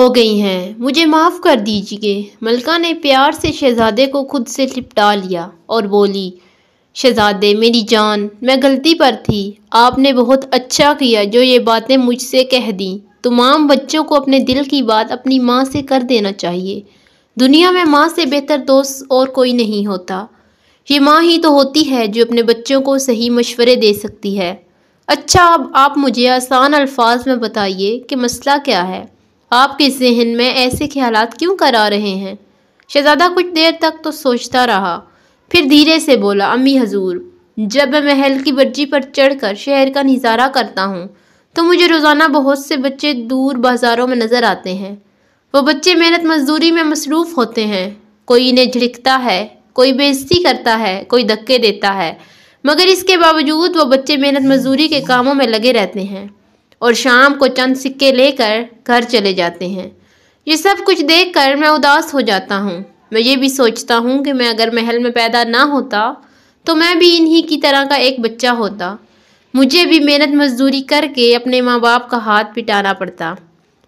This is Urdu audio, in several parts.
ہو گئی ہیں، مجھے معاف کر دیجیے۔ ملکہ نے پیار سے شہزادے کو خود سے لپٹا لیا اور بولی، شہزادے میری جان، میں غلطی پر تھی۔ آپ نے بہت اچھا کیا جو یہ باتیں مجھ سے کہہ دیں۔ تمام بچوں کو اپنے دل کی بات اپنی ماں سے کر دینا چاہیے۔ دنیا میں ماں سے بہتر دوست اور کوئی نہیں ہوتا۔ یہ ماں ہی تو ہوتی ہے جو اپنے بچوں کو صحیح مشورے دے سکتی ہے۔ اچھا، اب آپ مجھے آسان الفاظ میں بتائیے کہ مسئلہ کیا ہے؟ آپ کے ذہن میں ایسے خیالات کیوں کر آ رہے ہیں؟ شہزادہ کچھ دیر تک تو سوچتا رہا، پھر دھیرے سے بولا، امی حضور، جب میں محل کی برجی پر چڑھ کر شہر کا نظارہ کرتا ہوں تو مجھے روزانہ بہت سے بچے دور بازاروں میں نظر آتے ہیں۔ وہ بچے محنت مزدوری میں مصروف ہوتے ہیں۔ کوئی انہیں جھڑکتا ہے، کوئی بے عزتی کرتا ہے، کوئی دھکے دیتا ہے، مگر اس کے باوجود وہ بچے محنت مزدوری کے کاموں میں لگے رہتے ہیں اور شام کو چند سکے لے کر گھر چلے جاتے ہیں۔ یہ سب کچھ دیکھ کر میں اداس ہو جاتا ہوں۔ میں یہ بھی سوچتا ہوں کہ میں اگر محل میں پیدا نہ ہوتا تو میں بھی انہی کی طرح کا ایک بچہ ہوتا۔ مجھے بھی محنت مزدوری کر کے اپنے ماں باپ کا ہاتھ پٹانا پڑتا۔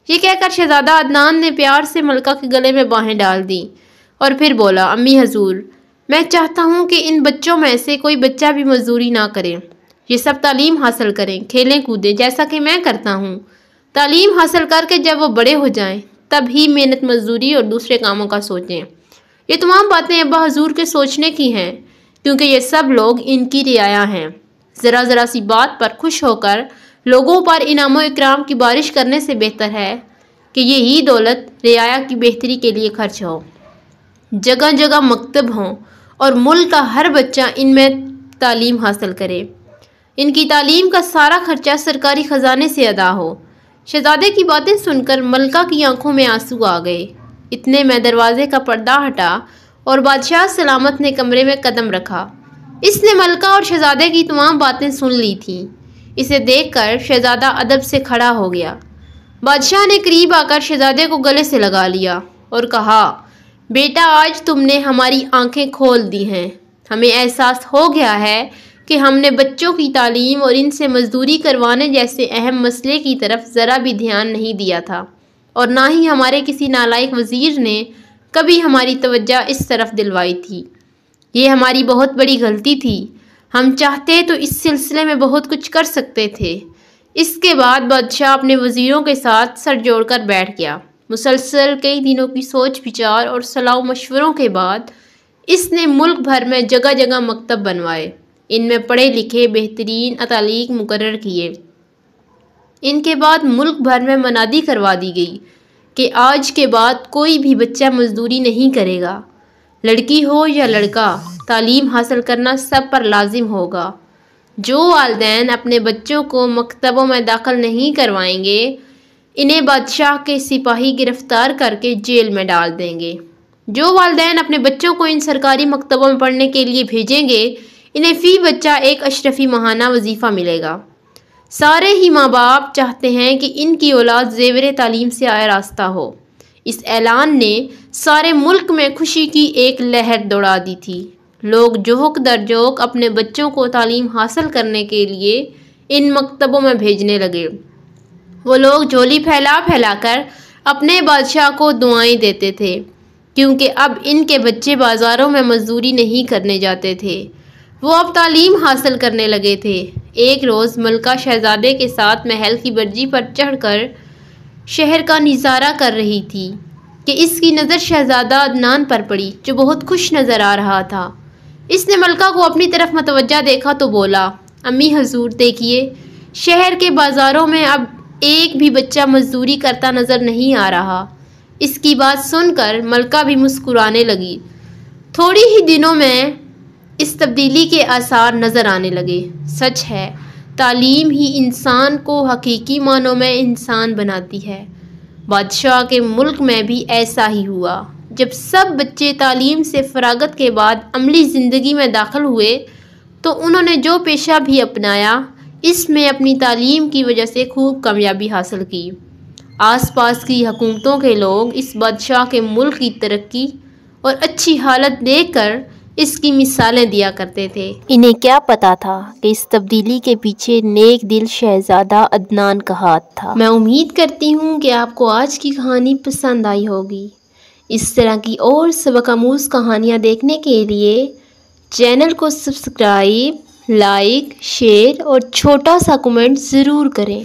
یہ کہہ کر شہزادہ عدنان نے پیار سے ملکہ کے گلے میں باہیں ڈال دیں اور پھر بولا، امی حضور، میں چاہتا ہوں کہ ان بچوں میں سے کوئی بچہ بھی مزدوری نہ کرے۔ یہ سب تعلیم حاصل کریں، کھیلیں کودیں جیسا کہ میں کرتا ہوں۔ تعلیم حاصل کر کے جب وہ بڑے ہو جائیں تب ہی محنت مزدوری اور دوسرے کاموں کا سوچیں۔ یہ تمام باتیں ابا حضور کے سوچنے کی ہیں، کیونکہ یہ سب لوگ ان کی رعایا ہیں۔ ذرا ذرا سی بات پر خوش ہو کر لوگوں پر انعام و اکرام کی بارش کرنے سے بہتر ہے کہ یہی دولت رعایا کی بہتری کے لیے خرچ ہو۔ جگہ جگہ مکتب ہوں اور ملک کا ہر بچہ ان میں تعلیم حاصل کرے۔ ان کی تعلیم کا سارا خرچہ سرکاری خزانے سے ادا ہو۔ شہزادے کی باتیں سن کر ملکہ کی آنکھوں میں آنسو آ گئے۔ اتنے میں دروازے کا پردہ ہٹا اور بادشاہ سلامت نے کمرے میں قدم رکھا۔ اس نے ملکہ اور شہزادے کی تمام باتیں سن لی تھیں۔ اسے دیکھ کر شہزادہ ادب سے کھڑا ہو گیا۔ بادشاہ نے قریب آ کر شہزادے کو گلے سے لگا لیا اور کہا، بیٹا، آج تم نے ہماری آنکھیں کھول دی ہیں۔ ہمیں احساس ہو گیا ہے کہ ہم نے بچوں کی تعلیم اور ان سے مزدوری کروانے جیسے اہم مسئلے کی طرف ذرا بھی دھیان نہیں دیا تھا، اور نہ ہی ہمارے کسی نالائق وزیر نے کبھی ہماری توجہ اس طرف دلوائی تھی۔ یہ ہماری بہت بڑی غلطی تھی۔ ہم چاہتے تو اس سلسلے میں بہت کچھ کر سکتے تھے۔ اس کے بعد بادشاہ اپنے وزیروں کے ساتھ سر جوڑ کر بیٹھ گیا۔ مسلسل کئی دنوں کی سوچ بچار اور صلاح و مشوروں کے بعد اس نے ملک بھر میں جگہ جگہ مکتب بنوائے۔ ان میں پڑھے لکھے بہترین اتالیق مقرر کیے۔ ان کے بعد ملک بھر میں منادی کروا دی گئی کہ آج کے بعد کوئی بھی بچہ مزدوری نہیں کرے گا۔ لڑکی ہو یا لڑکا، تعلیم حاصل کرنا سب پر لازم ہوگا۔ جو والدین اپنے بچوں کو مکتبوں میں داخل نہیں کروائیں گے، انہیں بادشاہ کے سپاہی گرفتار کر کے جیل میں ڈال دیں گے۔ جو والدین اپنے بچوں کو ان سرکاری مکتبوں میں پڑھنے کے لیے بھیجیں گے، انہیں فی بچہ ایک اشرفی ماہانہ وظیفہ ملے گا۔ سارے ہی ماں باپ چاہتے ہیں کہ ان کی اولاد زیور تعلیم سے آراستہ ہو۔ اس اعلان نے سارے ملک میں خوشی کی ایک لہر دوڑا دی تھی۔ لوگ جوک در جوک اپنے بچوں کو تعلیم حاصل کرنے کے لیے ان مکتبوں میں بھیجنے لگے۔ وہ لوگ جھولی پھیلا پھیلا کر اپنے بادشاہ کو دعائیں دیتے تھے، کیونکہ اب ان کے بچے بازاروں میں مزدوری نہیں کرنے جاتے تھے، وہ اب تعلیم حاصل کرنے لگے تھے۔ ایک روز ملکہ شہزادے کے ساتھ محل کی برجی پر چڑھ کر شہر کا نظارہ کر رہی تھی کہ اس کی نظر شہزادہ عدنان پر پڑی، جو بہت خوش نظر آ رہا تھا۔ اس نے ملکہ کو اپنی طرف متوجہ دیکھا تو بولا، امی حضور، دیکھیے، شہر کے بازاروں میں اب ایک بھی بچہ مزدوری کرتا نظر نہیں آ رہا۔ اس کی بات سن کر ملکہ بھی مسکرانے لگی۔ تھوڑی ہی دنوں میں اس تبدیلی کے آثار نظر آنے لگے۔ سچ ہے، تعلیم ہی انسان کو حقیقی معنوں میں انسان بناتی ہے۔ بادشاہ کے ملک میں بھی ایسا ہی ہوا۔ جب سب بچے تعلیم سے فراغت کے بعد عملی زندگی میں داخل ہوئے تو انہوں نے جو پیشہ بھی اپنایا، اس میں اپنی تعلیم کی وجہ سے خوب کامیابی حاصل کی۔ آس پاس کی حکومتوں کے لوگ اس بادشاہ کے ملک کی ترقی اور اچھی حالت دیکھ کر اس کی مثالیں دیا کرتے تھے۔ انہیں کیا پتا تھا کہ اس تبدیلی کے پیچھے نیک دل شہزادہ عدنان کا ہاتھ تھا۔ میں امید کرتی ہوں کہ آپ کو آج کی کہانی پسند آئی ہوگی۔ اس طرح کی اور سبق آموز کہانیاں دیکھنے کے لیے چینل کو سبسکرائب، لائک، شیئر اور چھوٹا سا کمنٹ ضرور کریں۔